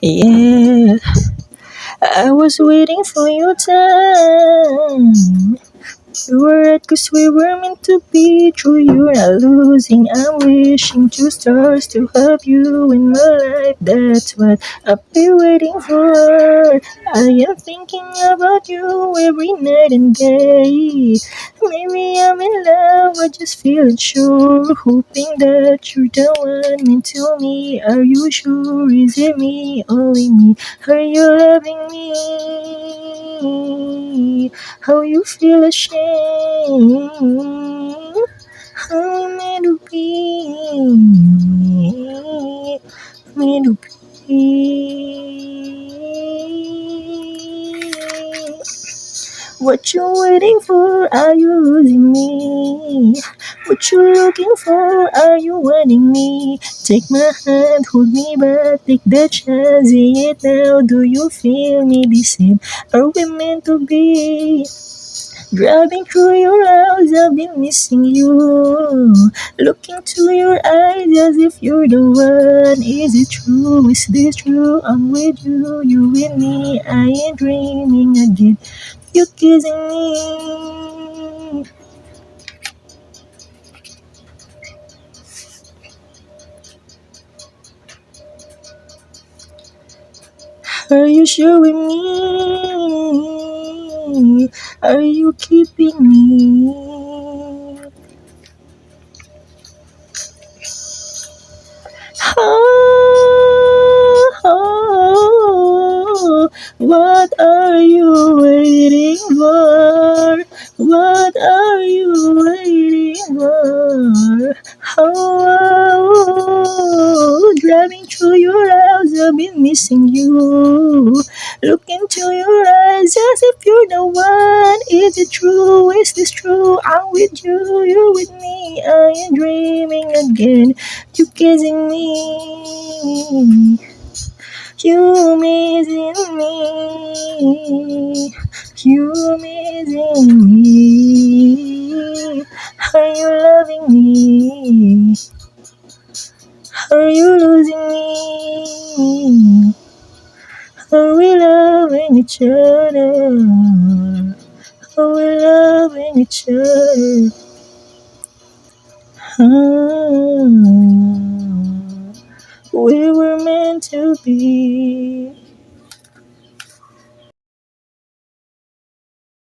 Yeah, I was waiting for your time. You were right, cause we were meant to be. True, you're not losing. I'm wishing two stars to have you in my life. That's what I'll be waiting for. I am thinking about you every night and day. Maybe I'm in love, I just feel sure. Hoping that you're the one meant to me. Are you sure? Is it me? Only me? Are you loving me? How you feel ashamed? How meant to be? Meant to be. What you waiting for? Are you losing me? What you looking for? Are you wanting me? Take my hand, hold me back, take the chance, say it now. Do you feel me the same? Are we meant to be? Driving through your house, I've been missing you. Looking to your eyes as if you're the one. Is it true? Is this true? I'm with you, you with me. I ain't dreaming again. You kissing me. Are you sure with me? Are you keeping me? Oh, what are you waiting for? What are you waiting for? Oh, driving through your house, I've been missing you. Look into your eyes as if you're the one. Is it true? Is this true? I'm with you, you're with me. I am dreaming again. You kissing me. You missing me. You missing me. Are you loving me? Are you losing me? Are we loving each other? Are we loving each other? Ah, we were meant to be.